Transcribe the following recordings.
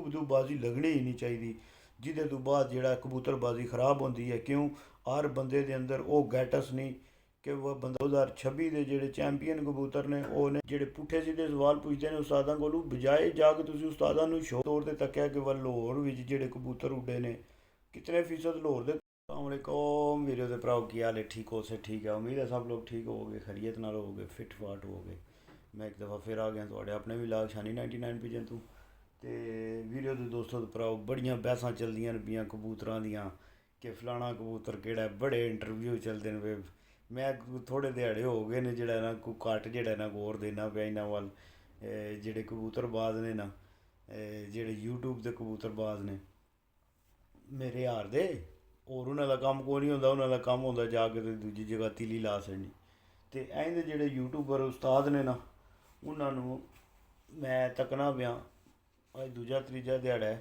ਬਦੂ ਬਦੂਬਾਜ਼ੀ ਲੱਗਣੀ ਹੀ ਨਹੀਂ ਚਾਹੀਦੀ, ਜਿਹਦੇ ਤੋਂ ਬਾਅਦ ਜਿਹੜਾ ਕਬੂਤਰਬਾਜ਼ੀ ਖਰਾਬ ਹੁੰਦੀ ਹੈ। ਕਿਉਂ? ਹਰ ਬੰਦੇ ਦੇ ਅੰਦਰ ਉਹ ਗੈਟਸ ਨਹੀਂ ਕਿ ਉਹ ਬੰਦਾ 2026 ਦੇ ਜਿਹੜੇ ਚੈਂਪੀਅਨ ਕਬੂਤਰ ਨੇ ਉਹ ਨੇ ਜਿਹੜੇ ਪੁੱਠੇ ਸਿੱਧੇ ਸਵਾਲ ਪੁੱਛਦੇ ਨੇ ਉਸਤਾਦਾਂ ਕੋਲੋਂ, ਬਜਾਏ ਜਾ ਕੇ ਤੁਸੀਂ ਉਸਤਾਦਾਂ ਨੂੰ ਸ਼ੋਅ ਤੌਰ 'ਤੇ ਤੱਕਿਆ ਕਿ ਲਾਹੌਰ ਵਿੱਚ ਜਿਹੜੇ ਕਬੂਤਰ ਉੱਡੇ ਨੇ ਕਿਤਨੇ ਫੀਸਦ ਲਾਹੌਰ ਦੇ। अस्सलामुअलैकुम वीडियो के भराओ, की हाल है? ठीक हो से ठीक है, उम्मीद है सब लोग ठीक होगे, खैरियत नाल होगे, फिट फाट होगे। मैं एक दफ़ा फिर आ गया थोड़े अपने भी लाग शानी 99 पिजन तू ते वीडियो के दोस्तों भराओ बड़ियां बहसां चलदियां न पियां कबूतरां दियां कि फलाना कबूतर केड़ा है, बड़े इंटरव्यू चलते हैं पे। मैं थोड़े दिहाड़े हो गए ने जेह्ड़ा ना कोई घट्ट जेह्ड़ा ना गौर देना पिया इन्हां वल। जेह्ड़े कबूतरबाज ने ना जेह्ड़े यूट्यूब दे कबूतरबाज ने मेरे यार दे, और उन्हों का कम्म कोई नहीं होंदा, उन्हों का कम्म होंदा जाके ते दूजी जगह तीली ला छड़नी। ते ऐं दे जेह्ड़े यूट्यूबर उस्ताद ने ना उन्होंने मैं तकना पिया अज दूजा त्रीजा ध्याड़ा है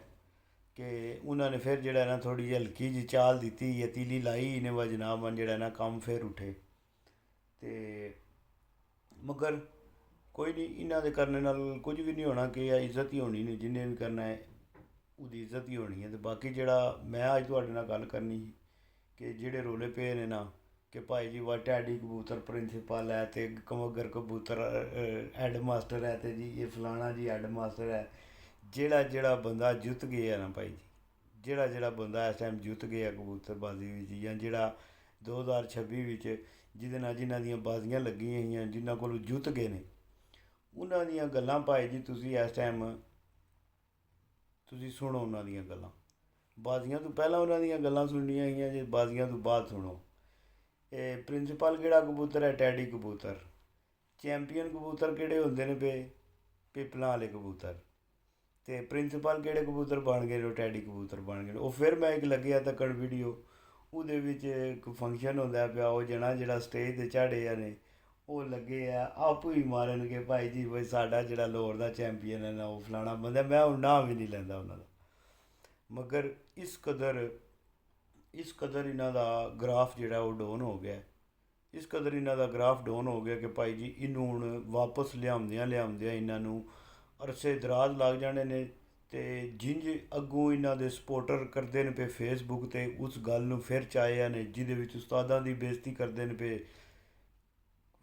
कि उन्होंने फिर जेह्ड़ा ना थोड़ी हल्की जी चाल दित्ती या तीली लाई इन्हें व जनाब जेह्ड़ा ना कम्म फिर उठे। ते मगर कोई नहीं, इन्हां दे करने नाल कुछ भी नहीं होना कि इज्जत ही होनी नहीं, जिन्हें भी करना है ਉਹਦੀ ਇੱਜ਼ਤ ਹੀ ਹੋਣੀ ਹੈ। ਤੇ ਬਾਕੀ ਜਿਹੜਾ ਮੈਂ ਅੱਜ ਤੁਹਾਡੇ ਨਾਲ ਗੱਲ ਕਰਨੀ ਸੀ ਕਿ ਜਿਹੜੇ ਰੌਲੇ ਪਏ ਨੇ ਨਾ ਕਿ ਭਾਈ ਜੀ ਵਾ ਟੈਡੀ ਕਬੂਤਰ ਪ੍ਰਿੰਸੀਪਲ ਹੈ ਤੇ ਕਮਗਰ ਕਬੂਤਰ ਹੈਡ ਮਾਸਟਰ ਹੈ ਤੇ ਜੀ ਇਹ ਫਲਾਣਾ ਜੀ ਹੈਡ ਮਾਸਟਰ ਹੈ। ਜਿਹੜਾ ਬੰਦਾ ਜਿੱਤ ਗਿਆ ਨਾ ਭਾਈ ਜੀ, ਜਿਹੜਾ ਬੰਦਾ ਇਸ ਟਾਈਮ ਜਿੱਤ ਗਿਆ ਕਬੂਤਰਬਾਜ਼ੀ ਵਿੱਚ ਜਾਂ ਜਿਹੜਾ 2026 ਵਿੱਚ ਜਿਹਦੇ ਨਾਲ ਜਿਨ੍ਹਾਂ ਦੀਆਂ ਬਾਜ਼ੀਆਂ ਲੱਗੀਆਂ ਹੋਈਆਂ ਜਿਨ੍ਹਾਂ ਕੋਲੋਂ ਜਿੱਤ ਗਏ ਨੇ ਉਹਨਾਂ ਦੀਆਂ ਗੱਲਾਂ ਭਾਈ ਜੀ ਤੁਸੀਂ ਇਸ ਟਾਈਮ ਤੁਸੀਂ ਸੁਣੋ ਉਹਨਾਂ ਦੀਆਂ ਗੱਲਾਂ। ਬਾਜ਼ੀਆਂ ਤੋਂ ਪਹਿਲਾਂ ਉਹਨਾਂ ਦੀਆਂ ਗੱਲਾਂ ਸੁਣਨੀਆਂ ਹੈਗੀਆਂ ਜੇ ਬਾਜ਼ੀਆਂ ਤੋਂ ਬਾਅਦ ਸੁਣੋ। ਇਹ ਪ੍ਰਿੰਸੀਪਲ ਕਿਹੜਾ ਕਬੂਤਰ ਹੈ? ਟੈਡੀ ਕਬੂਤਰ। ਚੈਂਪੀਅਨ ਕਬੂਤਰ ਕਿਹੜੇ ਹੁੰਦੇ ਨੇ ਪਿੱਪਲਾਂ ਵਾਲੇ ਕਬੂਤਰ। ਤੇ ਪ੍ਰਿੰਸੀਪਲ ਕਿਹੜੇ ਕਬੂਤਰ ਬਣ ਗਏ ਨੇ? ਉਹ ਟੈਡੀ ਕਬੂਤਰ ਬਣ ਗਏ ਨੇ। ਉਹ ਫਿਰ ਮੈਂ ਇੱਕ ਲੱਗਿਆ ਤੱਕੜ ਵੀਡੀਓ, ਉਹਦੇ ਵਿੱਚ ਇੱਕ ਫੰਕਸ਼ਨ ਹੁੰਦਾ ਪਿਆ, ਉਹ ਜਿਹੜਾ ਸਟੇਜ 'ਤੇ ਚਾੜੇ ਨੇ ਉਹ ਲੱਗੇ ਆ ਆਪੂ ਹੀ ਮਾਰਨਗੇ ਭਾਈ ਜੀ ਬਈ ਸਾਡਾ ਜਿਹੜਾ ਲਾਹੌਰ ਦਾ ਚੈਂਪੀਅਨ ਹੈ ਨਾ ਉਹ ਫਲਾਣਾ ਬੰਦਾ। ਮੈਂ ਉਹ ਨਾਂ ਵੀ ਨਹੀਂ ਲੈਂਦਾ ਉਹਨਾਂ ਦਾ, ਮਗਰ ਇਸ ਕਦਰ ਇਹਨਾਂ ਦਾ ਗ੍ਰਾਫ ਜਿਹੜਾ ਉਹ ਡਾਊਨ ਹੋ ਗਿਆ। ਇਸ ਕਦਰ ਇਹਨਾਂ ਦਾ ਗ੍ਰਾਫ ਡਾਊਨ ਹੋ ਗਿਆ ਕਿ ਭਾਈ ਜੀ ਇਹਨੂੰ ਹੁਣ ਵਾਪਸ ਲਿਆਉਂਦਿਆਂ ਇਹਨਾਂ ਨੂੰ ਅਰਸੇ ਦਰਾਜ਼ ਲੱਗ ਜਾਣੇ ਨੇ। ਤੇ ਜਿੰਜ ਅੱਗੋਂ ਇਹਨਾਂ ਦੇ ਸਪੋਰਟਰ ਕਰਦੇ ਨੇ ਪਏ ਫੇਸਬੁੱਕ 'ਤੇ ਉਸ ਗੱਲ ਨੂੰ ਫਿਰ ਚਾਇਆ ਨੇ ਜਿਹਦੇ ਵਿੱਚ ਉਸਤਾਦਾਂ ਦੀ ਬੇਇੱਜ਼ਤੀ ਕਰਦੇ ਨੇ ਪਏ।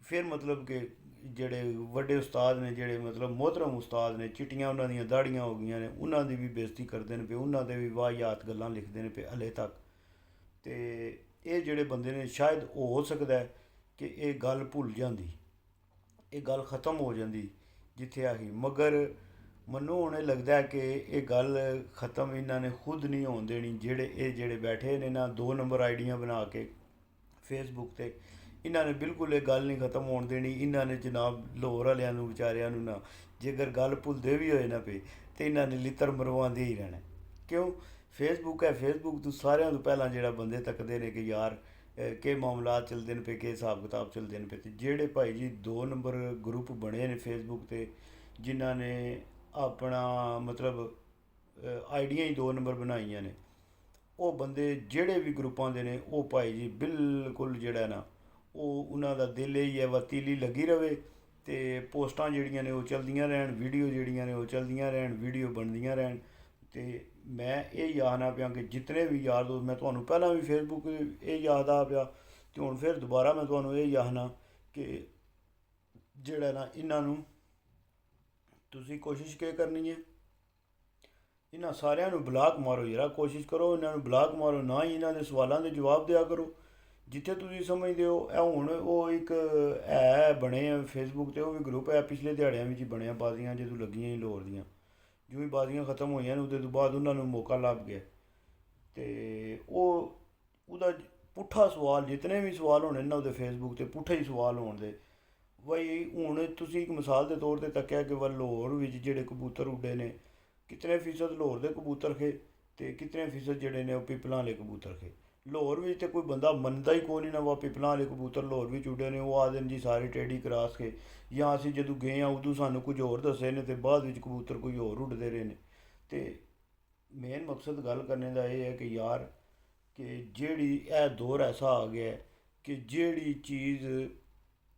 ਫਿਰ ਮਤਲਬ ਕਿ ਜਿਹੜੇ ਵੱਡੇ ਉਸਤਾਦ ਨੇ ਜਿਹੜੇ ਮਤਲਬ ਮੁਹਤਰਮ ਉਸਤਾਦ ਨੇ ਚਿੱਟੀਆਂ ਉਹਨਾਂ ਦੀਆਂ ਦਾੜੀਆਂ ਹੋ ਗਈਆਂ ਨੇ ਉਹਨਾਂ ਦੀ ਵੀ ਬੇਇੱਜ਼ਤੀ ਕਰਦੇ ਨੇ ਪਏ, ਉਹਨਾਂ ਦੇ ਵੀ ਵਾਹਿਯਾਤ ਗੱਲਾਂ ਲਿਖਦੇ ਨੇ ਪਏ ਹਲੇ ਤੱਕ। ਤੇ ਇਹ ਜਿਹੜੇ ਬੰਦੇ ਨੇ ਸ਼ਾਇਦ ਹੋ ਸਕਦਾ ਕਿ ਇਹ ਗੱਲ ਭੁੱਲ ਜਾਂਦੀ, ਇਹ ਗੱਲ ख़त्म ਹੋ ਜਾਂਦੀ ਜਿੱਥੇ ਆ ਗਈ, ਮਗਰ ਮੈਨੂੰ ਹੁਣ ਇਹ ਲੱਗਦਾ ਕਿ ਇਹ ਗੱਲ ख़त्म ਇਹਨਾਂ ਨੇ ਖੁਦ ਨਹੀਂ ਹੋਣ ਦੇਣੀ। ਜਿਹੜੇ ਬੈਠੇ ਨੇ ਨਾ 2 ਨੰਬਰ ਆਈਡੀਆਂ ਬਣਾ ਕੇ ਫੇਸਬੁੱਕ 'ਤੇ, ਇਹਨਾਂ ਨੇ ਬਿਲਕੁਲ ਇਹ ਗੱਲ ਨਹੀਂ ख़त्म ਹੋਣ ਦੇਣੀ। ਇਹਨਾਂ ਨੇ ਜਨਾਬ ਲਾਹੌਰ ਵਾਲਿਆਂ ਨੂੰ ਵਿਚਾਰਿਆਂ ਨੂੰ ਨਾ ਜੇਕਰ ਗੱਲ ਭੁੱਲਦੇ ਵੀ ਹੋਏ ਨਾ ਪਏ ਤੇ ਇਹਨਾਂ ਨੇ ਲਿੱਤਰ ਮਰਵਾਉਂਦੇ ਹੀ ਰਹਿਣਾ। ਕਿਉਂ? ਫੇਸਬੁੱਕ ਹੈ, ਫੇਸਬੁੱਕ ਤੋਂ ਸਾਰਿਆਂ ਤੋਂ ਪਹਿਲਾਂ ਜਿਹੜਾ ਬੰਦੇ ਤੱਕਦੇ ਨੇ ਕਿ ਯਾਰ ਕਿ ਮਾਮਲਾਤ ਚੱਲਦੇ ਨੇ ਪਏ, ਕਿ ਹਿਸਾਬ ਕਿਤਾਬ ਚੱਲਦੇ ਨੇ ਪਏ। ਤੇ ਜਿਹੜੇ ਭਾਈ ਜੀ 2 ਨੰਬਰ ਗਰੁੱਪ ਬਣੇ ਨੇ ਫੇਸਬੁੱਕ 'ਤੇ ਜਿਨ੍ਹਾਂ ਨੇ ਆਪਣਾ ਮਤਲਬ ਆਈਡੀਆਂ ਹੀ 2 ਨੰਬਰ ਬਣਾਈਆਂ ਨੇ, ਉਹ ਬੰਦੇ ਜਿਹੜੇ ਵੀ ਗਰੁੱਪਾਂ ਦੇ ਨੇ ਉਹ ਭਾਈ ਜੀ ਬਿਲਕੁਲ ਜਿਹੜਾ ਨਾ ਉਹ ਉਹਨਾਂ ਦਾ ਦਿਲ ਹੀ ਹੈ ਵਤੀਲੀ ਲੱਗੀ ਰਹੇ ਤੇ ਪੋਸਟਾਂ ਜਿਹੜੀਆਂ ਨੇ ਉਹ ਚਲਦੀਆਂ ਰਹਿਣ, ਵੀਡੀਓ ਜਿਹੜੀਆਂ ਨੇ ਉਹ ਚਲਦੀਆਂ ਰਹਿਣ, ਵੀਡੀਓ ਬਣਦੀਆਂ ਰਹਿਣ। ਤੇ ਮੈਂ ਇਹ ਆਖਣਾ ਪਿਆ ਕਿ ਜਿਤਨੇ ਵੀ ਯਾਰ ਦੋਸਤ, ਮੈਂ ਤੁਹਾਨੂੰ ਪਹਿਲਾਂ ਵੀ ਫੇਸਬੁੱਕ ਇਹ ਯਾਦ ਆ ਪਿਆ ਤੇ ਹੁਣ ਫਿਰ ਦੁਬਾਰਾ ਮੈਂ ਤੁਹਾਨੂੰ ਇਹ ਆਖਣਾ ਕਿ ਜਿਹੜਾ ਨਾ ਇਹਨਾਂ ਨੂੰ ਤੁਸੀਂ ਕੋਸ਼ਿਸ਼ ਕੀ ਕਰਨੀ ਹੈ, ਇਹਨਾਂ ਸਾਰਿਆਂ ਨੂੰ ਬਲਾਕ ਮਾਰੋ ਯਾਰ, ਕੋਸ਼ਿਸ਼ ਕਰੋ ਇਹਨਾਂ ਨੂੰ ਬਲਾਕ ਮਾਰੋ, ਨਾ ਹੀ ਇਹਨਾਂ ਦੇ ਸਵਾਲਾਂ ਦੇ ਜਵਾਬ ਦਿਆ ਕਰੋ ਜਿੱਥੇ ਤੁਸੀਂ ਸਮਝਦੇ ਹੋ। ਇਹ ਹੁਣ ਉਹ ਇੱਕ ਹੈ ਬਣੇ ਆ ਫੇਸਬੁੱਕ 'ਤੇ, ਉਹ ਵੀ ਗਰੁੱਪ ਹੈ ਪਿਛਲੇ ਦਿਹਾੜਿਆਂ ਵਿੱਚ ਹੀ ਬਣਿਆ, ਬਾਜ਼ੀਆਂ ਜਦੋਂ ਲੱਗੀਆਂ ਸੀ ਲਾਹੌਰ ਦੀਆਂ, ਜਿਵੇਂ ਬਾਜ਼ੀਆਂ ख़त्म ਹੋਈਆਂ ਨੇ ਉਹਦੇ ਤੋਂ ਬਾਅਦ ਉਹਨਾਂ ਨੂੰ ਮੌਕਾ ਲੱਭ ਗਿਆ ਤੇ ਉਹਦਾ ਪੁੱਠਾ ਸਵਾਲ ਜਿਤਨੇ ਵੀ ਸਵਾਲ ਹੋਣੇ ਨਾ ਉਹਦੇ ਫੇਸਬੁੱਕ 'ਤੇ ਪੁੱਠੇ ਹੀ ਸਵਾਲ ਹੋਣ ਦੇ। ਬਈ ਹੁਣ ਤੁਸੀਂ ਇੱਕ ਮਿਸਾਲ ਦੇ ਤੌਰ 'ਤੇ ਤੱਕਿਆ ਕਿ ਲਾਹੌਰ ਵਿੱਚ ਜਿਹੜੇ ਕਬੂਤਰ ਉੱਡੇ ਨੇ ਕਿਤਨੇ ਫੀਸਦ ਲਾਹੌਰ ਦੇ ਕਬੂਤਰ खे ਤੇ ਕਿਤਨੇ ਫੀਸਦ ਜਿਹੜੇ ਨੇ ਉਹ ਪਿੱਪਲਾਂ ਵਾਲੇ ਕਬੂਤਰ खे। ਲਾਹੌਰ ਵਿੱਚ ਤਾਂ ਕੋਈ ਬੰਦਾ ਮੰਨਦਾ ਹੀ ਕੋਈ ਨਹੀਂ ਨਾ ਵਾ ਪਿੱਪਲਾਂ ਵਾਲੇ ਕਬੂਤਰ ਲਾਹੌਰ ਵਿੱਚ ਉੱਡੇ ਨੇ। ਉਹ ਆਖਦੇ ਨੇ ਜੀ ਸਾਰੇ ਟੇਢੀ ਕਰਾਸ ਕੇ, ਜਾਂ ਅਸੀਂ ਜਦੋਂ ਗਏ ਹਾਂ ਉਦੋਂ ਸਾਨੂੰ ਕੁਝ ਹੋਰ ਦੱਸੇ ਨੇ ਤੇ ਬਾਅਦ ਵਿੱਚ ਕਬੂਤਰ ਕੋਈ ਹੋਰ ਉੱਡਦੇ ਰਹੇ ਨੇ। ਤੇ ਮੇਨ ਮਕਸਦ ਗੱਲ ਕਰਨੇ ਦਾ ਇਹ ਹੈ ਕਿ ਯਾਰ ਕਿ ਜਿਹੜੀ ਇਹ ਦੌਰ ਐਸਾ ਆ ਗਿਆ ਕਿ ਜਿਹੜੀ ਚੀਜ਼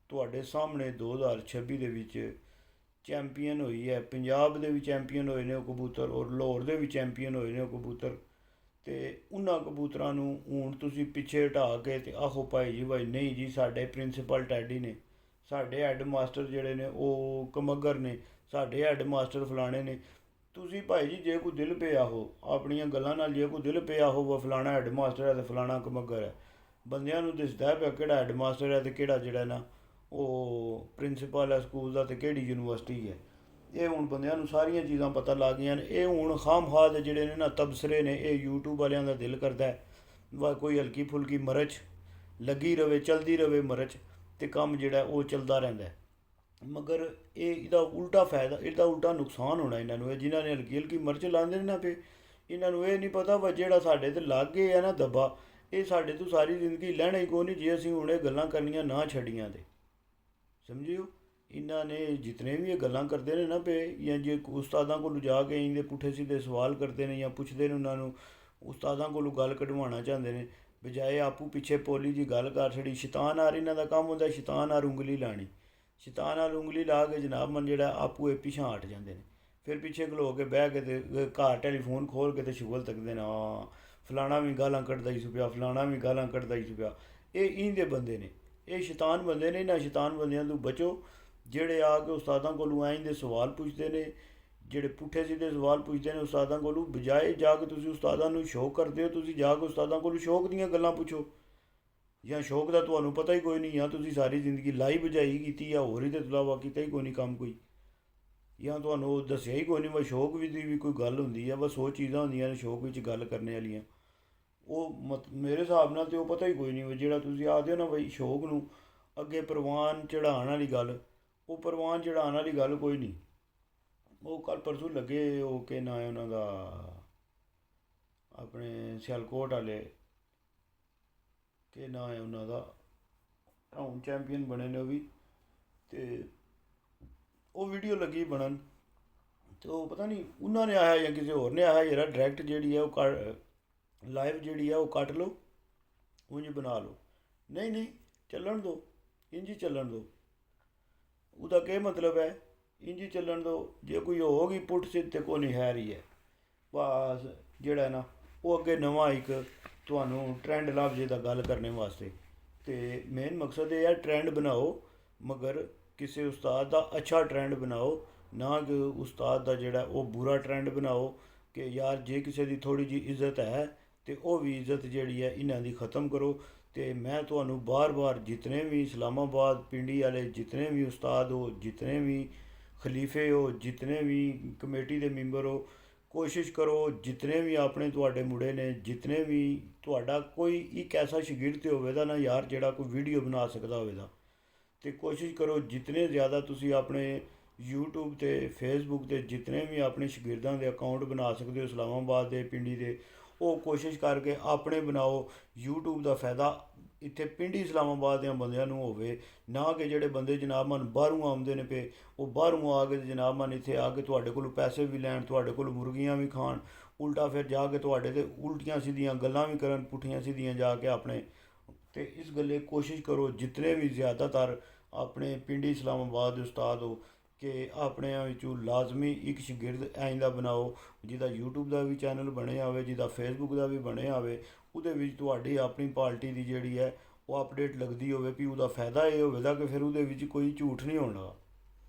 ਤੁਹਾਡੇ ਸਾਹਮਣੇ 2026 ਦੇ ਵਿੱਚ ਚੈਂਪੀਅਨ ਹੋਈ ਹੈ, ਪੰਜਾਬ ਦੇ ਵੀ ਚੈਂਪੀਅਨ ਹੋਏ ਨੇ ਉਹ ਕਬੂਤਰ, ਔਰ ਲਾਹੌਰ ਦੇ ਵੀ ਚੈਂਪੀਅਨ ਹੋਏ ਨੇ ਉਹ ਕਬੂਤਰ। ਤੇ ਉਹਨਾਂ ਕਬੂਤਰਾਂ ਨੂੰ ਹੁਣ ਤੁਸੀਂ ਪਿੱਛੇ ਹਟਾ ਕੇ ਤੇ ਆਹੋ ਭਾਈ ਜੀ ਭਾਈ ਨਹੀਂ ਜੀ, ਸਾਡੇ ਪ੍ਰਿੰਸੀਪਲ ਟੈਡੀ ਨੇ, ਸਾਡੇ ਹੈੱਡ ਮਾਸਟਰ ਜਿਹੜੇ ਨੇ ਉਹ ਕਮੱਗਰ ਨੇ, ਸਾਡੇ ਹੈੱਡ ਮਾਸਟਰ ਫਲਾਣੇ ਨੇ। ਤੁਸੀਂ ਭਾਈ ਜੀ ਜੇ ਕੋਈ ਦਿਲ ਪਿਆ ਹੋ ਆਪਣੀਆਂ ਗੱਲਾਂ ਨਾਲ, ਜੇ ਕੋਈ ਦਿਲ ਪਿਆ ਹੋ ਫਲਾਣਾ ਹੈੱਡ ਮਾਸਟਰ ਹੈ ਤੇ ਫਲਾਣਾ ਕਮੱਗਰ ਹੈ, ਬੰਦਿਆਂ ਨੂੰ ਦਿਸਦਾ ਪਿਆ ਕਿਹੜਾ ਹੈੱਡ ਮਾਸਟਰ ਹੈ ਤੇ ਕਿਹੜਾ ਜਿਹੜਾ ਨਾ ਉਹ ਪ੍ਰਿੰਸੀਪਲ ਹੈ ਸਕੂਲ ਦਾ, ਤੇ ਕਿਹੜੀ ਯੂਨੀਵਰਸਿਟੀ ਹੈ। ਇਹ ਹੁਣ ਬੰਦਿਆਂ ਨੂੰ ਸਾਰੀਆਂ ਚੀਜ਼ਾਂ ਪਤਾ ਲੱਗ ਗਈਆਂ ਨੇ। ਇਹ ਹੁਣ ਖਾਮ ਦੇ ਜਿਹੜੇ ਨੇ ਨਾ ਤਬਸਰੇ ਨੇ, ਇਹ YouTube ਵਾਲਿਆਂ ਦਾ ਦਿਲ ਕਰਦਾ ਵਾ ਕੋਈ ਹਲਕੀ ਫੁਲਕੀ ਮਿਰਚ ਲੱਗੀ ਰਵੇ, ਚਲਦੀ ਰਵੇ ਮਿਰਚ, ਤੇ ਕੰਮ ਜਿਹੜਾ ਉਹ ਚੱਲਦਾ ਰਹਿੰਦਾ। ਮਗਰ ਇਹਦਾ ਉਲਟਾ ਫਾਇਦਾ, ਇਹਦਾ ਉਲਟਾ ਨੁਕਸਾਨ ਹੋਣਾ ਇਹਨਾਂ ਨੂੰ। ਇਹ ਜਿਨ੍ਹਾਂ ਨੇ ਹਲਕੀ ਹਲਕੀ ਮਿਰਚ ਲਾਉਂਦੇ ਨੇ ਨਾ ਪਏ, ਇਹਨਾਂ ਨੂੰ ਇਹ ਨਹੀਂ ਪਤਾ ਵਾ ਜਿਹੜਾ ਸਾਡੇ ਤੇ ਲੱਗ ਗਏ ਆ ਨਾ ਦੱਬਾ, ਇਹ ਸਾਡੇ ਤੋਂ ਸਾਰੀ ਜ਼ਿੰਦਗੀ ਲੈਣਾ ਹੀ ਕੋਈ ਨਹੀਂ ਜੇ ਅਸੀਂ ਹੁਣ ਇਹ ਗੱਲਾਂ ਕਰਨੀਆਂ ਨਾ ਛੱਡੀਆਂ ਤੇ। ਸਮਝਿਓ, ਇਹਨਾਂ ਨੇ ਜਿਤਨੇ ਵੀ ਇਹ ਗੱਲਾਂ ਕਰਦੇ ਨੇ ਨਾ ਪਏ, ਜਾਂ ਜੇ ਉਸਤਾਦਾਂ ਕੋਲ ਜਾ ਕੇ ਇਹਦੇ ਪੁੱਠੇ ਸਿੱਧੇ ਸਵਾਲ ਕਰਦੇ ਨੇ ਜਾਂ ਪੁੱਛਦੇ ਨੇ ਉਹਨਾਂ ਨੂੰ, ਉਸਤਾਦਾਂ ਕੋਲੋਂ ਗੱਲ ਕਢਵਾਉਣਾ ਚਾਹੁੰਦੇ ਨੇ, ਬਜਾਏ ਆਪੂ ਪਿੱਛੇ ਪੋਲੀ ਜੀ ਗੱਲ ਕਰ ਛੜੀ। ਸ਼ੈਤਾਨ ਆਰ ਇਹਨਾਂ ਦਾ ਕੰਮ ਹੁੰਦਾ, ਸ਼ੈਤਾਨ ਆਰ ਉਂਗਲੀ ਲਾਣੀ, ਸ਼ੈਤਾਨ ਨਾਲ ਉਂਗਲੀ ਲਾ ਕੇ ਜਨਾਬ ਮਨ ਜਿਹੜਾ ਆਪੂ ਇਹ ਪਿਛਾਂ ਹਟ ਜਾਂਦੇ ਨੇ। ਫਿਰ ਪਿੱਛੇ ਖਲੋ ਕੇ ਬਹਿ ਕੇ ਤੇ ਘਰ ਟੈਲੀਫੋਨ ਖੋਲ ਕੇ ਤੇ ਸ਼ੁਗਲ ਤੱਕਦੇ ਨੇ, ਹਾਂ ਫਲਾਣਾ ਵੀ ਗਾਲਾਂ ਕੱਢਦਾ ਹੀ ਸੁਪਿਆ, ਫਲਾਣਾ ਵੀ ਗਾਲਾਂ ਕੱਢਦਾ ਹੀ ਸੁਪਿਆ। ਇਹ ਇਹਦੇ ਬੰਦੇ ਨੇ, ਇਹ ਸ਼ੈਤਾਨ ਬੰਦੇ ਨੇ। ਇਹਨਾਂ ਸ਼ੈਤਾਨ ਬੰਦਿਆਂ ਤੋਂ ਬਚੋ ਜਿਹੜੇ ਆ ਕੇ ਉਸਤਾਦਾਂ ਕੋਲੋਂ ਐਂ ਦੇ ਸਵਾਲ ਪੁੱਛਦੇ ਨੇ, ਜਿਹੜੇ ਪੁੱਠੇ ਸਿੱਧੇ ਸਵਾਲ ਪੁੱਛਦੇ ਨੇ ਉਸਤਾਦਾਂ ਕੋਲੋਂ। ਬਜਾਏ ਜਾ ਕੇ ਤੁਸੀਂ ਉਸਤਾਦਾਂ ਨੂੰ ਸ਼ੌਕ ਕਰਦੇ ਹੋ, ਤੁਸੀਂ ਜਾ ਕੇ ਉਸਤਾਦਾਂ ਕੋਲੋਂ ਸ਼ੌਕ ਦੀਆਂ ਗੱਲਾਂ ਪੁੱਛੋ। ਜਾਂ ਸ਼ੌਕ ਦਾ ਤੁਹਾਨੂੰ ਪਤਾ ਹੀ ਕੋਈ ਨਹੀਂ, ਜਾਂ ਤੁਸੀਂ ਸਾਰੀ ਜ਼ਿੰਦਗੀ ਲਾਈ ਬਜਾਈ ਕੀਤੀ, ਜਾਂ ਹੋਰ ਹੀ ਤੇ ਇਲਾਵਾ ਕੀਤਾ ਹੀ ਕੋਈ ਨਹੀਂ ਕੰਮ ਕੋਈ, ਜਾਂ ਤੁਹਾਨੂੰ ਉਹ ਦੱਸਿਆ ਹੀ ਕੋਈ ਨਹੀਂ। ਬਸ ਸ਼ੌਕ ਦੀ ਵੀ ਕੋਈ ਗੱਲ ਹੁੰਦੀ ਹੈ, ਬਸ ਉਹ ਚੀਜ਼ਾਂ ਹੁੰਦੀਆਂ ਨੇ ਸ਼ੌਕ ਵਿੱਚ ਗੱਲ ਕਰਨ ਵਾਲੀਆਂ। ਉਹ ਮੇਰੇ ਹਿਸਾਬ ਨਾਲ ਤਾਂ ਉਹ ਪਤਾ ਹੀ ਕੋਈ ਨਹੀਂ। ਜਿਹੜਾ ਤੁਸੀਂ ਆਖਦੇ ਹੋ ਨਾ ਬਈ ਸ਼ੌਕ ਨੂੰ ਅੱਗੇ ਪ੍ਰਵਾਨ ਚੜ੍ਹਾਉਣ ਵਾਲੀ ਗੱਲ, ਉਹ ਪ੍ਰਵਾਨ ਚੜ੍ਹਾਉਣ ਵਾਲੀ ਗੱਲ ਕੋਈ ਨਹੀਂ। ਉਹ ਕੱਲ੍ਹ ਪਰਸੋਂ ਲੱਗੇ ਉਹ ਕਿ ਨਾ ਹੈ ਉਹਨਾਂ ਦਾ, ਆਪਣੇ ਸਿਆਲਕੋਟ ਵਾਲੇ, ਕਿ ਨਾ ਹੈ ਉਹਨਾਂ ਦਾ, ਹੁਣ ਚੈਂਪੀਅਨ ਬਣੇ ਨੇ ਉਹ ਵੀ, ਤੇ ਉਹ ਵੀਡੀਓ ਲੱਗੀ ਬਣਨ, ਤੇ ਉਹ ਪਤਾ ਨਹੀਂ ਉਹਨਾਂ ਨੇ ਆਇਆ ਜਾਂ ਕਿਸੇ ਹੋਰ ਨੇ ਆਇਆ ਯਾਰ, ਡਾਇਰੈਕਟ ਜਿਹੜੀ ਹੈ ਉਹ ਲਾਈਵ ਜਿਹੜੀ ਹੈ ਉਹ ਕੱਟ ਲਓ, ਉਂਝ ਬਣਾ ਲਓ। ਨਹੀਂ ਨਹੀਂ, ਚੱਲਣ ਦਿਓ, ਇੰਝ ਹੀ ਚੱਲਣ ਦਿਓ। ਉਹਦਾ ਕੀ ਮਤਲਬ ਹੈ, ਇੰਝ ਹੀ ਚੱਲਣ ਦਿਓ। ਜੇ ਕੋਈ ਹੋਊਗੀ ਪੁੱਠ ਸਿੱਧ ਤੇ ਕੋਈ ਨਹੀਂ ਹੈ ਰਹੀ ਹੈ, ਬਸ ਜਿਹੜਾ ਨਾ ਉਹ ਅੱਗੇ ਨਵਾਂ ਇੱਕ ਤੁਹਾਨੂੰ ਟਰੈਂਡ ਲੱਭ ਜਾਏਗਾ ਗੱਲ ਕਰਨੇ ਵਾਸਤੇ। ਤੇ ਮੇਨ ਮਕਸਦ ਇਹ ਹੈ ਟਰੈਂਡ ਬਣਾਓ, ਮਗਰ ਕਿਸੇ ਉਸਤਾਦ ਦਾ ਅੱਛਾ ਟਰੈਂਡ ਬਣਾਓ, ਨਾ ਕਿ ਉਸਤਾਦ ਦਾ ਜਿਹੜਾ ਉਹ ਬੁਰਾ ਟਰੈਂਡ ਬਣਾਓ। ਕਿ ਯਾਰ ਜੇ ਕਿਸੇ ਦੀ ਥੋੜ੍ਹੀ ਜਿਹੀ ਇੱਜ਼ਤ ਹੈ ਤੇ ਉਹ ਵੀ ਇੱਜ਼ਤ ਜਿਹੜੀ ਹੈ ਇਹਨਾਂ ਦੀ ਖ਼ਤਮ ਕਰੋ। ਤੇ ਮੈਂ ਤੁਹਾਨੂੰ ਬਾਰ-ਬਾਰ ਜਿਤਨੇ ਵੀ ਇਸਲਾਮਾਬਾਦ ਪਿੰਡੀ ਵਾਲੇ ਜਿਤਨੇ ਵੀ ਉਸਤਾਦ ਹੋ, ਜਿਤਨੇ ਵੀ ਖਲੀਫੇ ਹੋ, ਜਿਤਨੇ ਵੀ ਕਮੇਟੀ ਦੇ ਮੈਂਬਰ ਹੋ, ਕੋਸ਼ਿਸ਼ ਕਰੋ ਜਿਤਨੇ ਵੀ ਆਪਣੇ ਤੁਹਾਡੇ ਮੁੰਡੇ ਨੇ, ਜਿਤਨੇ ਵੀ ਤੁਹਾਡਾ ਕੋਈ ਇੱਕ ਐਸਾ ਸ਼ਾਗਿਰਦ ਤੇ ਹੋਵੇਗਾ ਨਾ ਯਾਰ ਜਿਹੜਾ ਕੋਈ ਵੀਡੀਓ ਬਣਾ ਸਕਦਾ ਹੋਵੇਗਾ, ਤੇ ਕੋਸ਼ਿਸ਼ ਕਰੋ ਜਿਤਨੇ ਜ਼ਿਆਦਾ ਤੁਸੀਂ ਆਪਣੇ YouTube ਤੇ ਫੇਸਬੁੱਕ ਤੇ ਜਿਤਨੇ ਵੀ ਆਪਣੇ ਸ਼ਾਗਿਰਦਾਂ ਦੇ ਅਕਾਊਂਟ ਬਣਾ ਸਕਦੇ ਹੋ ਇਸਲਾਮਾਬਾਦ ਦੇ ਪਿੰਡੀ ਦੇ, ਉਹ ਕੋਸ਼ਿਸ਼ ਕਰਕੇ ਆਪਣੇ ਬਣਾਓ। YouTube ਦਾ ਫਾਇਦਾ ਇੱਥੇ ਪਿੰਡੀ ਇਸਲਾਮਾਬਾਦ ਦੇ ਬੰਦਿਆਂ ਨੂੰ ਹੋਵੇ, ਨਾ ਕਿ ਜਿਹੜੇ ਬੰਦੇ ਜਨਾਬ ਮਨ ਬਾਹਰੋਂ ਆਉਂਦੇ ਨੇ ਪਏ, ਉਹ ਬਾਹਰੋਂ ਆ ਕੇ ਜਨਾਬ ਮਨ ਇੱਥੇ ਆ ਕੇ ਤੁਹਾਡੇ ਕੋਲ ਪੈਸੇ ਵੀ ਲੈਣ, ਤੁਹਾਡੇ ਕੋਲ ਮੁਰਗੀਆਂ ਵੀ ਖਾਣ, ਉਲਟਾ ਫਿਰ ਜਾ ਕੇ ਤੁਹਾਡੇ ਤੇ ਉਲਟੀਆਂ ਸਿੱਧੀਆਂ ਗੱਲਾਂ ਵੀ ਕਰਨ, ਪੁੱਠੀਆਂ ਸਿੱਧੀਆਂ ਜਾ ਕੇ ਆਪਣੇ। ਤੇ ਇਸ ਗੱਲੇ ਕੋਸ਼ਿਸ਼ ਕਰੋ ਜਿਤਨੇ ਵੀ ਜ਼ਿਆਦਾਤਰ ਆਪਣੇ ਪਿੰਡੀ ਇਸਲਾਮਾਬਾਦ ਦੇ ਉਸਤਾਦ ਹੋ ਕਿ ਆਪਣਿਆਂ ਵਿੱਚੋਂ ਲਾਜ਼ਮੀ ਇੱਕ ਸ਼ਾਗਿਰਦ ਐਂ ਦਾ ਬਣਾਓ ਜਿਹਦਾ YouTube ਦਾ ਵੀ ਚੈਨਲ ਬਣਿਆ ਹੋਵੇ, ਜਿਹਦਾ Facebook ਦਾ ਵੀ ਬਣਿਆ ਹੋਵੇ, ਉਹਦੇ ਵਿੱਚ ਤੁਹਾਡੀ ਆਪਣੀ ਪਾਰਟੀ ਦੀ ਜਿਹੜੀ ਹੈ ਉਹ ਅਪਡੇਟ ਲੱਗਦੀ ਹੋਵੇ ਵੀ ਉਹਦਾ ਫਾਇਦਾ ਇਹ ਹੋਵੇਗਾ ਕਿ ਫਿਰ ਉਹਦੇ ਵਿੱਚ ਕੋਈ ਝੂਠ ਨਹੀਂ ਹੋਣਾ।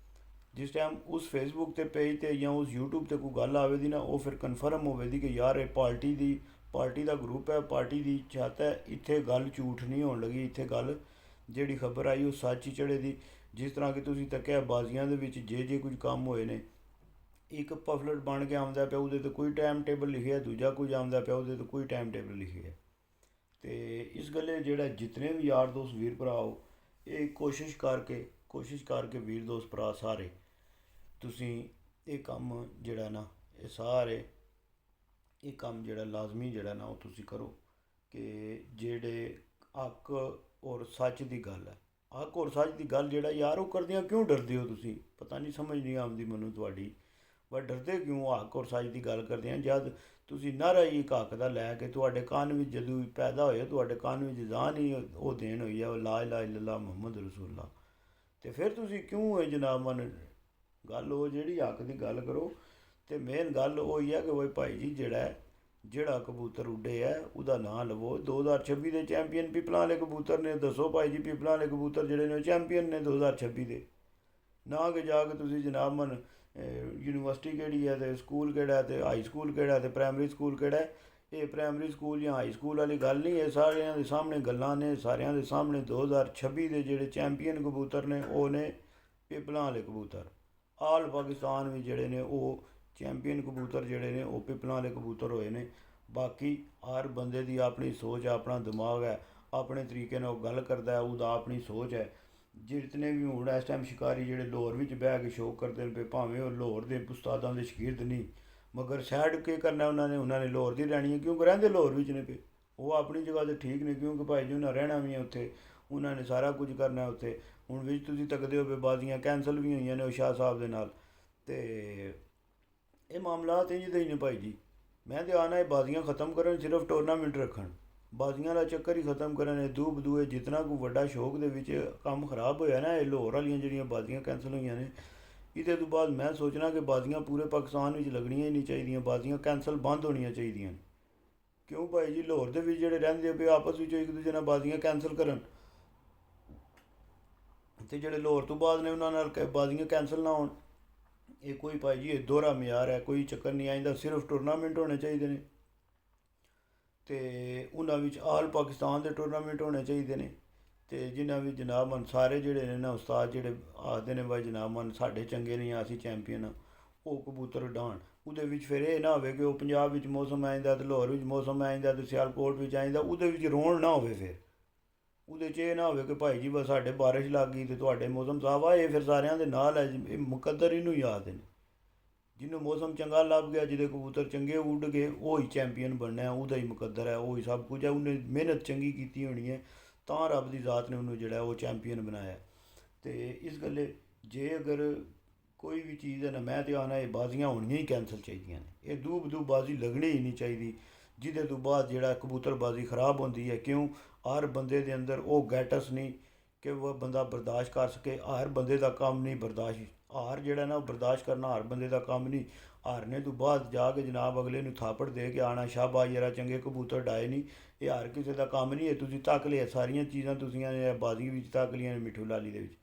ਜਿਸ ਟਾਈਮ ਉਸ ਫੇਸਬੁੱਕ ਤੇ ਪੇਜ ਤੇ ਜਾਂ ਉਸ YouTube ਤੇ ਕੋਈ ਗੱਲ ਆਵੇਗੀ ਨਾ, ਉਹ ਫਿਰ ਕਨਫਰਮ ਹੋਵੇਗੀ ਕਿ ਯਾਰ ਇਹ ਪਾਰਟੀ ਦਾ ਗਰੁੱਪ ਹੈ, ਪਾਰਟੀ ਦੀ ਛੱਤ ਹੈ, ਇੱਥੇ ਗੱਲ ਝੂਠ ਨਹੀਂ ਹੋਣ ਲੱਗੀ, ਇੱਥੇ ਗੱਲ ਜਿਹੜੀ ਖਬਰ ਆਈ ਉਹ ਸੱਚ ਹੀ ਚੜੇ ਦੀ। ਜਿਸ ਤਰ੍ਹਾਂ ਕਿ ਤੁਸੀਂ ਤੱਕਿਆ ਬਾਜ਼ੀਆਂ ਦੇ ਵਿੱਚ ਜੇ ਕੁਝ ਕੰਮ ਹੋਏ ਨੇ, ਇੱਕ ਪਫਲਟ ਬਣ ਕੇ ਆਉਂਦਾ ਪਿਆ ਉਹਦੇ 'ਤੇ ਕੋਈ ਟਾਈਮ ਟੇਬਲ ਲਿਖਿਆ, ਦੂਜਾ ਕੁਝ ਆਉਂਦਾ ਪਿਆ ਉਹਦੇ 'ਤੇ ਕੋਈ ਟਾਈਮ ਟੇਬਲ ਲਿਖਿਆ। ਤੇ ਇਸ ਗੱਲੇ ਜਿਹੜਾ ਜਿਤਨੇ ਵੀ ਯਾਰ ਦੋਸਤ ਵੀਰ ਭਰਾ ਹੋ, ਇਹ ਕੋਸ਼ਿਸ਼ ਕਰਕੇ ਵੀਰ ਦੋਸਤ ਭਰਾ ਸਾਰੇ ਤੁਸੀਂ ਇਹ ਕੰਮ ਜਿਹੜਾ ਨਾ ਇਹ ਸਾਰੇ ਇਹ ਕੰਮ ਜਿਹੜਾ ਲਾਜ਼ਮੀ ਜਿਹੜਾ ਨਾ ਉਹ ਤੁਸੀਂ ਕਰੋ ਕਿ ਜਿਹੜੇ ਹੱਕ ਔਰ ਸੱਚ ਦੀ ਗੱਲ ਹੈ, ਹੱਕ ਔਰ ਸੱਚ ਦੀ ਗੱਲ ਜਿਹੜਾ ਯਾਰ ਉਹ ਕਰਦਿਆਂ ਕਿਉਂ ਡਰਦੇ ਹੋ ਤੁਸੀਂ, ਪਤਾ ਨਹੀਂ ਸਮਝ ਨਹੀਂ ਆਉਂਦੀ ਮੈਨੂੰ ਤੁਹਾਡੀ। ਪਰ ਡਰਦੇ ਕਿਉਂ ਹੱਕ ਔਰ ਸੱਚ ਦੀ ਗੱਲ ਕਰਦੇ ਆ, ਜਦ ਤੁਸੀਂ ਨਾਰਾ ਹੀ ਇੱਕ ਹੱਕ ਦਾ ਲੈ ਕੇ ਤੁਹਾਡੇ ਕੰਨ ਵਿੱਚ ਜਦੋਂ ਪੈਦਾ ਹੋਇਆ ਤੁਹਾਡੇ ਕੰਨ ਵਿੱਚ ਜਾਨ ਹੀ ਉਹ ਦੇਣ ਹੋਈ ਹੈ ਲਾ ਇਲਾਹਾ ਇਲੱਲ੍ਲਾਹ ਮੁਹੰਮਦ ਰਸੂਲullah, ਤੇ ਫਿਰ ਤੁਸੀਂ ਕਿਉਂ ਇਹ ਜਨਾਬ ਮਨ ਗੱਲ ਉਹ ਜਿਹੜੀ ਹੱਕ ਦੀ ਗੱਲ ਕਰੋ। ਤੇ ਮੇਨ ਗੱਲ ਉਹ ਹੀ ਹੈ ਕਿ ਭਾਈ ਜੀ ਜਿਹੜਾ ਕਬੂਤਰ ਉੱਡੇ ਹੈ ਉਹਦਾ ਨਾਂ ਲਵੋ। 2026 ਦੇ ਚੈਂਪੀਅਨ ਪਿਪਲਾਂ ਵਾਲੇ ਕਬੂਤਰ ਨੇ। ਦੱਸੋ ਭਾਈ ਜੀ, ਪਿਪਲਾਂ ਵਾਲੇ ਕਬੂਤਰ ਜਿਹੜੇ ਨੇ ਉਹ ਚੈਂਪੀਅਨ ਨੇ 2026 ਦੇ। ਨਾ ਕਿ ਜਾ ਕੇ ਤੁਸੀਂ ਜਨਾਬ ਮਨ ਯੂਨੀਵਰਸਿਟੀ ਕਿਹੜੀ ਹੈ ਤੇ ਸਕੂਲ ਕਿਹੜਾ ਹੈ ਤੇ ਹਾਈ ਸਕੂਲ ਕਿਹੜਾ ਹੈ ਤੇ ਪ੍ਰਾਇਮਰੀ ਸਕੂਲ ਕਿਹੜਾ ਹੈ। ਇਹ ਪ੍ਰਾਇਮਰੀ ਸਕੂਲ ਜਾਂ ਹਾਈ ਸਕੂਲ ਵਾਲੀ ਗੱਲ ਨਹੀਂ, ਇਹ ਸਾਰਿਆਂ ਦੇ ਸਾਹਮਣੇ ਗੱਲਾਂ ਨੇ। ਸਾਰਿਆਂ ਦੇ ਸਾਹਮਣੇ 2026 ਦੇ ਜਿਹੜੇ ਚੈਂਪੀਅਨ ਕਬੂਤਰ ਨੇ ਉਹ ਨੇ ਪਿਪਲਾਂ ਵਾਲੇ ਕਬੂਤਰ। ਆਲ ਪਾਕਿਸਤਾਨ ਵੀ ਜਿਹੜੇ ਨੇ ਉਹ ਚੈਂਪੀਅਨ ਕਬੂਤਰ ਜਿਹੜੇ ਨੇ ਉਹ ਪਿਪਲਾਂ ਵਾਲੇ ਕਬੂਤਰ ਹੋਏ ਨੇ। ਬਾਕੀ ਹਰ ਬੰਦੇ ਦੀ ਆਪਣੀ ਸੋਚ ਹੈ, ਆਪਣਾ ਦਿਮਾਗ ਹੈ, ਆਪਣੇ ਤਰੀਕੇ ਨਾਲ ਉਹ ਗੱਲ ਕਰਦਾ ਹੈ, ਉਹਦਾ ਆਪਣੀ ਸੋਚ ਹੈ। ਜਿਤਨੇ ਵੀ ਹੁਣ ਇਸ ਟਾਈਮ ਸ਼ਿਕਾਰੀ ਜਿਹੜੇ ਲਾਹੌਰ ਵਿੱਚ ਬਹਿ ਕੇ ਸ਼ੌਕ ਕਰਦੇ ਨੇ, ਭਾਵੇਂ ਉਹ ਲਾਹੌਰ ਦੇ ਉਸਤਾਦਾਂ ਦੇ ਸ਼ਾਗਿਰਦ ਨਹੀਂ, ਮਗਰ ਸਾਈਡ ਕੀ ਕਰਨਾ ਉਹਨਾਂ ਨੇ ਲਾਹੌਰ ਦੀ ਰਹਿਣੀ ਹੈ, ਕਿਉਂਕਿ ਰਹਿੰਦੇ ਲਾਹੌਰ ਵਿੱਚ ਨੇ ਪਏ। ਉਹ ਆਪਣੀ ਜਗ੍ਹਾ 'ਤੇ ਠੀਕ ਨੇ, ਕਿਉਂਕਿ ਭਾਈ ਜੀ ਉਹਨਾਂ ਰਹਿਣਾ ਵੀ ਹੈ ਉੱਥੇ, ਉਹਨਾਂ ਨੇ ਸਾਰਾ ਕੁਝ ਕਰਨਾ ਉੱਥੇ। ਹੁਣ ਵਿੱਚ ਤੁਸੀਂ ਤੱਕਦੇ ਹੋ ਵੀ ਬਾਜ਼ੀਆਂ ਕੈਂਸਲ ਵੀ ਹੋਈਆਂ ਨੇ ਉਹ ਸ਼ਾਹ ਸਾਹਿਬ ਦੇ ਨਾਲ। ਤੇ ਇਹ ਮਾਮਲਾਤ ਇੰਝ ਦੇ ਹੀ ਨੇ ਭਾਈ ਜੀ। ਮੈਂ ਤਾਂ ਆਣਾ ਇਹ ਬਾਜ਼ੀਆਂ ਖ਼ਤਮ ਕਰਨ, ਸਿਰਫ ਟੂਰਨਾਮੈਂਟ ਰੱਖਣ, ਬਾਜ਼ੀਆਂ ਦਾ ਚੱਕਰ ਹੀ ਖ਼ਤਮ ਕਰਨ। ਇਹ ਦੂ ਬਦੂਏ ਜਿਤਨਾ ਕੋਈ ਵੱਡਾ ਸ਼ੌਕ ਦੇ ਵਿੱਚ ਕੰਮ ਖਰਾਬ ਹੋਇਆ ਨਾ, ਇਹ ਲਾਹੌਰ ਵਾਲੀਆਂ ਜਿਹੜੀਆਂ ਬਾਜ਼ੀਆਂ ਕੈਂਸਲ ਹੋਈਆਂ ਨੇ, ਇਹਦੇ ਤੋਂ ਬਾਅਦ ਮੈਂ ਸੋਚਣਾ ਕਿ ਬਾਜ਼ੀਆਂ ਪੂਰੇ ਪਾਕਿਸਤਾਨ ਵਿੱਚ ਲੱਗਣੀਆਂ ਹੀ ਨਹੀਂ ਚਾਹੀਦੀਆਂ, ਬਾਜ਼ੀਆਂ ਕੈਂਸਲ ਬੰਦ ਹੋਣੀਆਂ ਚਾਹੀਦੀਆਂ। ਕਿਉਂ ਭਾਈ ਜੀ, ਲਾਹੌਰ ਦੇ ਵਿੱਚ ਜਿਹੜੇ ਰਹਿੰਦੇ ਪਏ ਆਪਸ ਵਿੱਚ ਇੱਕ ਦੂਜੇ ਨਾਲ ਬਾਜ਼ੀਆਂ ਕੈਂਸਲ ਕਰਨ, ਅਤੇ ਜਿਹੜੇ ਲਾਹੌਰ ਤੋਂ ਬਾਅਦ ਨੇ ਉਹਨਾਂ ਨਾਲ ਬਾਜ਼ੀਆਂ ਕੈਂਸਲ ਨਾ ਹੋਣ। ਇਹ ਕੋਈ ਭਾਈ ਜੀ ਇਹ ਦੋਹਰਾ ਮਿਆਰ ਹੈ, ਕੋਈ ਚੱਕਰ ਨਹੀਂ ਆਇੰਦਾ। ਸਿਰਫ ਟੂਰਨਾਮੈਂਟ ਹੋਣੇ ਚਾਹੀਦੇ ਨੇ ਅਤੇ ਉਹਨਾਂ ਵਿੱਚ ਆਲ ਪਾਕਿਸਤਾਨ ਦੇ ਟੂਰਨਾਮੈਂਟ ਹੋਣੇ ਚਾਹੀਦੇ ਨੇ। ਅਤੇ ਜਿਨ੍ਹਾਂ ਵੀ ਜਨਾਬ ਮਨ ਸਾਰੇ ਜਿਹੜੇ ਨੇ ਨਾ ਉਸਤਾਦ ਜਿਹੜੇ ਆਖਦੇ ਨੇ ਭਾਈ ਜਨਾਬ ਮਨ ਸਾਡੇ ਚੰਗੇ ਨਹੀਂ ਅਸੀਂ ਚੈਂਪੀਅਨ ਹਾਂ, ਉਹ ਕਬੂਤਰ ਉਡਾਉਣ। ਉਹਦੇ ਵਿੱਚ ਫਿਰ ਇਹ ਨਾ ਹੋਵੇ ਕਿ ਉਹ ਪੰਜਾਬ ਵਿੱਚ ਮੌਸਮ ਆ ਜਾਂਦਾ ਅਤੇ ਲਾਹੌਰ ਵਿੱਚ ਮੌਸਮ ਆ ਜਾਂਦਾ ਅਤੇ ਸਿਆਲਕੋਟ ਵਿੱਚ ਆ ਜਾਂਦਾ, ਉਹਦੇ ਵਿੱਚ ਰੋਣ ਨਾ ਹੋਵੇ। ਫਿਰ ਉਹਦੇ 'ਚ ਇਹ ਨਾ ਹੋਵੇ ਕਿ ਭਾਈ ਜੀ ਬਸ ਸਾਡੇ ਬਾਰਿਸ਼ ਲੱਗ ਗਈ ਅਤੇ ਤੁਹਾਡੇ ਮੌਸਮ ਸਾਫ ਆ। ਇਹ ਫਿਰ ਸਾਰਿਆਂ ਦੇ ਨਾਲ ਹੈ, ਇਹ ਮੁਕੱਦਰ ਇਹਨੂੰ ਯਾਦ ਨੇ। ਜਿਹਨੂੰ ਮੌਸਮ ਚੰਗਾ ਲੱਭ ਗਿਆ, ਜਿਹਦੇ ਕਬੂਤਰ ਚੰਗੇ ਉੱਡ ਗਏ, ਉਹ ਹੀ ਚੈਂਪੀਅਨ ਬਣਨਾ, ਉਹਦਾ ਹੀ ਮੁਕੱਦਰ ਹੈ, ਉਹ ਹੀ ਸਭ ਕੁਝ ਹੈ। ਉਹਨੇ ਮਿਹਨਤ ਚੰਗੀ ਕੀਤੀ ਹੋਣੀ ਹੈ, ਤਾਂ ਰੱਬ ਦੀ ਜ਼ਾਤ ਨੇ ਉਹਨੂੰ ਜਿਹੜਾ ਉਹ ਚੈਂਪੀਅਨ ਬਣਾਇਆ। ਅਤੇ ਇਸ ਗੱਲੇ ਜੇ ਅਗਰ ਕੋਈ ਵੀ ਚੀਜ਼ ਹੈ ਨਾ, ਮੈਂ ਤਾਂ ਆਉਣਾ ਇਹ ਬਾਜ਼ੀਆਂ ਹੋਣੀਆਂ ਹੀ ਕੈਂਸਲ ਚਾਹੀਦੀਆਂ ਨੇ। ਇਹ ਦੂ ਬਦੂ ਬਾਜ਼ੀ ਲੱਗਣੀ ਹੀ ਨਹੀਂ ਚਾਹੀਦੀ, ਜਿਹਦੇ ਤੋਂ ਬਾਅਦ ਜਿਹੜਾ ਕਬੂਤਰਬਾਜ਼ੀ ਖ਼ਰਾਬ ਹੁੰਦੀ ਹੈ। ਕਿਉਂ? ਹਰ ਬੰਦੇ ਦੇ ਅੰਦਰ ਉਹ ਗੈਟਸ ਨਹੀਂ ਕਿ ਉਹ ਬੰਦਾ ਬਰਦਾਸ਼ਤ ਕਰ ਸਕੇ। ਹਰ ਬੰਦੇ ਦਾ ਕੰਮ ਨਹੀਂ ਬਰਦਾਸ਼ਤ, ਹਾਰ ਜਿਹੜਾ ਨਾ ਉਹ ਬਰਦਾਸ਼ਤ ਕਰਨਾ ਹਰ ਬੰਦੇ ਦਾ ਕੰਮ ਨਹੀਂ। ਹਾਰਨੇ ਤੋਂ ਬਾਅਦ ਜਾ ਕੇ ਜਨਾਬ ਅਗਲੇ ਨੂੰ ਥਾਪੜ ਦੇ ਕੇ ਆਉਣਾ ਸ਼ਾਬਾਸ਼ ਯਾਰਾ ਚੰਗੇ ਕਬੂਤਰ ਡਾਏ ਨਹੀਂ, ਇਹ ਹਰ ਕਿਸੇ ਦਾ ਕੰਮ ਨਹੀਂ। ਇਹ ਤੁਸੀਂ ਤੱਕ ਲਿਆ ਸਾਰੀਆਂ ਚੀਜ਼ਾਂ ਤੁਸੀਂ ਬਾਜ਼ੀ ਵਿੱਚ ਤੱਕ ਲਈਆਂ ਨੇ ਮਿੱਠੂ ਲਾਲੀ ਦੇ ਵਿੱਚ।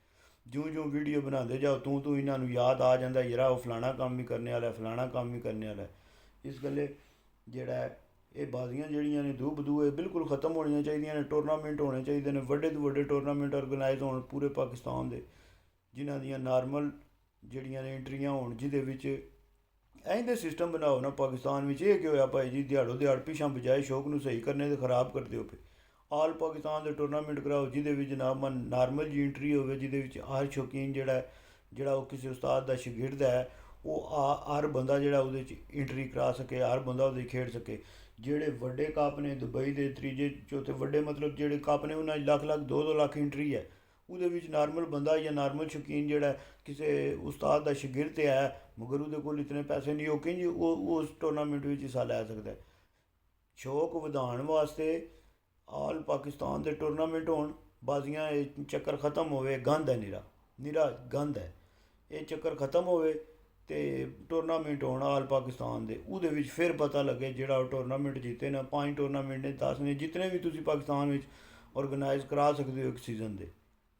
ਜਿਉਂ ਜਿਉਂ ਵੀਡੀਓ ਬਣਾਉਂਦੇ ਜਾਓ ਤੂੰ ਇਹਨਾਂ ਨੂੰ ਯਾਦ ਆ ਜਾਂਦਾ ਯਾਰਾ ਉਹ ਫਲਾਣਾ ਕੰਮ ਵੀ ਕਰਨੇ ਵਾਲਾ, ਫਲਾਣਾ ਕੰਮ ਵੀ ਕਰਨੇ ਵਾਲਾ। ਇਸ ਗੱਲੇ ਜਿਹੜਾ ਇਹ ਬਾਜ਼ੀਆਂ ਜਿਹੜੀਆਂ ਨੇ ਦੂ ਬਦੂ ਇਹ ਬਿਲਕੁਲ ਖ਼ਤਮ ਹੋਣੀਆਂ ਚਾਹੀਦੀਆਂ ਨੇ। ਟੂਰਨਾਮੈਂਟ ਹੋਣੇ ਚਾਹੀਦੇ ਨੇ, ਵੱਡੇ ਤੋਂ ਵੱਡੇ ਟੂਰਨਾਮੈਂਟ ਔਰਗਨਾਈਜ਼ ਹੋਣ ਪੂਰੇ ਪਾਕਿਸਤਾਨ ਦੇ, ਜਿਨ੍ਹਾਂ ਦੀਆਂ ਨਾਰਮਲ ਜਿਹੜੀਆਂ ਨੇ ਐਂਟਰੀਆਂ ਹੋਣ, ਜਿਹਦੇ ਵਿੱਚ ਐਂ ਦੇ ਸਿਸਟਮ ਬਣਾਓ ਨਾ ਪਾਕਿਸਤਾਨ ਵਿੱਚ। ਇਹ ਕੀ ਹੋਇਆ ਭਾਈ ਜੀ, ਦਿਹਾੜੋ ਦਿਹਾੜ ਪਿਛਾਂ ਬਜਾਏ ਸ਼ੌਕ ਨੂੰ ਸਹੀ ਕਰਨੇ ਤੇ ਖ਼ਰਾਬ ਕਰਦੇ ਹੋ ਪਏ। ਆਲ ਪਾਕਿਸਤਾਨ ਦੇ ਟੂਰਨਾਮੈਂਟ ਕਰਾਓ ਜਿਹਦੇ ਵਿੱਚ ਜਨਾਬ ਮਨ ਨਾਰਮਲ ਜੀ ਐਂਟਰੀ ਹੋਵੇ, ਜਿਹਦੇ ਵਿੱਚ ਹਰ ਸ਼ੌਕੀਨ ਜਿਹੜਾ ਉਹ ਕਿਸੇ ਉਸਤਾਦ ਦਾ ਸ਼ਾਗਿਰਦ ਹੈ, ਉਹ ਹਰ ਬੰਦਾ ਜਿਹੜਾ ਉਹਦੇ 'ਚ ਐਂਟਰੀ ਕਰਾ ਸਕੇ, ਹਰ ਬੰਦਾ ਉਹਦੇ ਖੇਡ ਸਕੇ। ਜਿਹੜੇ ਵੱਡੇ ਕੱਪ ਨੇ ਦੁਬਈ ਦੇ ਤੀਜੇ ਚੌਥੇ ਵੱਡੇ ਮਤਲਬ ਜਿਹੜੇ ਕੱਪ ਨੇ ਉਹਨਾਂ 'ਚ ਲੱਖ ਲੱਖ 2-2 ਲੱਖ ਐਂਟਰੀ ਹੈ। ਉਹਦੇ ਵਿੱਚ ਨਾਰਮਲ ਬੰਦਾ ਜਾਂ ਨਾਰਮਲ ਸ਼ੌਕੀਨ ਜਿਹੜਾ ਕਿਸੇ ਉਸਤਾਦ ਦਾ ਸ਼ਾਗਿਰਦ ਹੈ ਮਗਰ ਉਹਦੇ ਕੋਲ ਇਤਨੇ ਪੈਸੇ ਨਹੀਂ, ਉਹ ਕਿੰਝ ਉਹ ਉਸ ਟੂਰਨਾਮੈਂਟ ਵਿੱਚ ਹਿੱਸਾ ਲੈ ਸਕਦਾ। ਸ਼ੌਕ ਵਧਾਉਣ ਵਾਸਤੇ ਆਲ ਪਾਕਿਸਤਾਨ ਦੇ ਟੂਰਨਾਮੈਂਟ ਹੋਣ, ਬਾਜ਼ੀਆਂ ਇਹ ਚੱਕਰ ਖ਼ਤਮ ਹੋਵੇ। ਗੰਦ ਹੈ ਨਿਰਾ ਗੰਦ ਹੈ, ਇਹ ਚੱਕਰ ਖ਼ਤਮ ਹੋਵੇ ਅਤੇ ਟੂਰਨਾਮੈਂਟ ਹੋਣ ਆਲ ਪਾਕਿਸਤਾਨ ਦੇ। ਉਹਦੇ ਵਿੱਚ ਫਿਰ ਪਤਾ ਲੱਗੇ ਜਿਹੜਾ ਉਹ ਟੂਰਨਾਮੈਂਟ ਜਿੱਤੇ ਨਾ, 5 ਟੂਰਨਾਮੈਂਟ ਨੇ 10 ਨੇ ਜਿਤਨੇ ਵੀ ਤੁਸੀਂ ਪਾਕਿਸਤਾਨ ਵਿੱਚ ਔਰਗਨਾਈਜ਼ ਕਰਾ ਸਕਦੇ ਹੋ ਇੱਕ ਸੀਜ਼ਨ ਦੇ,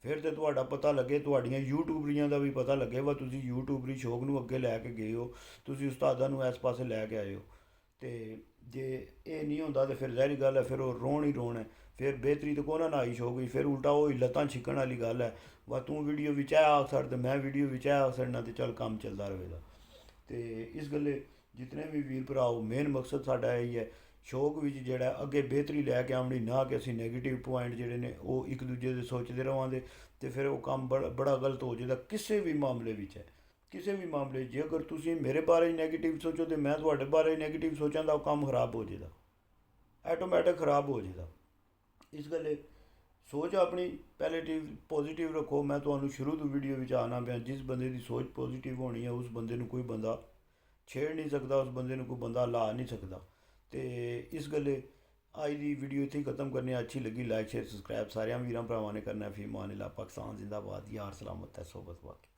ਫਿਰ ਤਾਂ ਤੁਹਾਡਾ ਪਤਾ ਲੱਗੇ, ਤੁਹਾਡੀਆਂ ਯੂਟਿਊਬਰੀਆਂ ਦਾ ਵੀ ਪਤਾ ਲੱਗੇ ਵਾ ਤੁਸੀਂ ਯੂਟਿਊਬਰੀ ਸ਼ੌਕ ਨੂੰ ਅੱਗੇ ਲੈ ਕੇ ਗਏ ਹੋ, ਤੁਸੀਂ ਉਸਤਾਦਾਂ ਨੂੰ ਇਸ ਪਾਸੇ ਲੈ ਕੇ ਆਏ ਹੋ। ਅਤੇ ਜੇ ਇਹ ਨਹੀਂ ਹੁੰਦਾ ਤਾਂ ਫਿਰ ਜ਼ਾਹਿਰ ਗੱਲ ਹੈ ਫਿਰ ਉਹ ਰੋਣ ਹੀ ਰੋਣ ਹੈ। ਫਿਰ ਬਿਹਤਰੀ ਤਾਂ ਕੋਨਾ ਨਾ ਆਈ ਸ਼ੌਕ ਗਈ, ਫਿਰ ਉਲਟਾ ਉਹ ਹੀ ਲੱਤਾਂ ਛਿੱਕਣ ਵਾਲੀ ਗੱਲ ਹੈ। ਵਾ ਤੂੰ ਵੀਡੀਓ ਵਿੱਚ ਇਹ ਆਖ ਛੱਡ ਅਤੇ ਮੈਂ ਵੀਡੀਓ ਵਿੱਚ ਇਹ ਆਖ ਛੱਡਣਾ ਅਤੇ ਚੱਲ ਕੰਮ ਚੱਲਦਾ ਰਹੇਗਾ। ਅਤੇ ਇਸ ਗੱਲੇ ਜਿਤਨੇ ਵੀ ਵੀਰ ਭਰਾਓ ਮੇਨ ਮਕਸਦ ਸਾਡਾ ਇਹੀ ਹੈ, ਸ਼ੌਕ ਵਿੱਚ ਜਿਹੜਾ ਅੱਗੇ ਬਿਹਤਰੀ ਲੈ ਕੇ ਆਉਣੀ, ਨਾ ਕਿ ਅਸੀਂ ਨੈਗੇਟਿਵ ਪੁਆਇੰਟ ਜਿਹੜੇ ਨੇ ਉਹ ਇੱਕ ਦੂਜੇ ਦੇ ਸੋਚਦੇ ਰਹਾਂਗੇ ਅਤੇ ਫਿਰ ਉਹ ਕੰਮ ਬੜਾ ਗਲਤ ਹੋ ਜਾਏਗਾ। ਕਿਸੇ ਵੀ ਮਾਮਲੇ ਵਿੱਚ ਹੈ, ਕਿਸੇ ਵੀ ਮਾਮਲੇ ਜੇ ਅਗਰ ਤੁਸੀਂ ਮੇਰੇ ਬਾਰੇ ਨੈਗੇਟਿਵ ਸੋਚੋ ਅਤੇ ਮੈਂ ਤੁਹਾਡੇ ਬਾਰੇ ਨੈਗੇਟਿਵ ਸੋਚਾਂ ਤਾਂ ਉਹ ਕੰਮ ਖਰਾਬ ਹੋ ਜਾਏਗਾ, ਆਟੋਮੈਟਿਕ ਖਰਾਬ ਹੋ ਜਾਏਗਾ। ਇਸ ਗੱਲੇ ਸੋਚ ਆਪਣੀ ਪਹਿਲੇ ਪੋਜ਼ੀਟਿਵ ਰੱਖੋ। ਮੈਂ ਤੁਹਾਨੂੰ ਸ਼ੁਰੂ ਤੋਂ ਵੀਡੀਓ ਵਿੱਚ ਆਉਣਾ ਪਿਆ, ਜਿਸ ਬੰਦੇ ਦੀ ਸੋਚ ਪੋਜ਼ੀਟਿਵ ਹੋਣੀ ਹੈ ਉਸ ਬੰਦੇ ਨੂੰ ਕੋਈ ਬੰਦਾ ਛੇੜ ਨਹੀਂ ਸਕਦਾ, ਉਸ ਬੰਦੇ ਨੂੰ ਕੋਈ ਬੰਦਾ ਲਾ ਨਹੀਂ ਸਕਦਾ। ਅਤੇ ਇਸ ਗੱਲੇ ਅੱਜ ਦੀ ਵੀਡੀਓ ਇੱਥੇ ਹੀ ਖਤਮ ਕਰਨੀ। ਅੱਛੀ ਲੱਗੀ ਲਾਈਕ ਸ਼ੇਅਰ ਸਬਸਕ੍ਰਾਈਬ ਸਾਰਿਆਂ ਵੀਰਾਂ ਭਰਾਵਾਂ ਨੇ ਕਰਨਾ। ਫੀ ਮਾਨ ਅੱਲਾਹ, ਪਾਕਿਸਤਾਨ ਜ਼ਿੰਦਾਬਾਦ, ਯਾਰ ਸਲਾਮਤ ਹੈ, ਸੋਬਤ ਬਾਕੀ।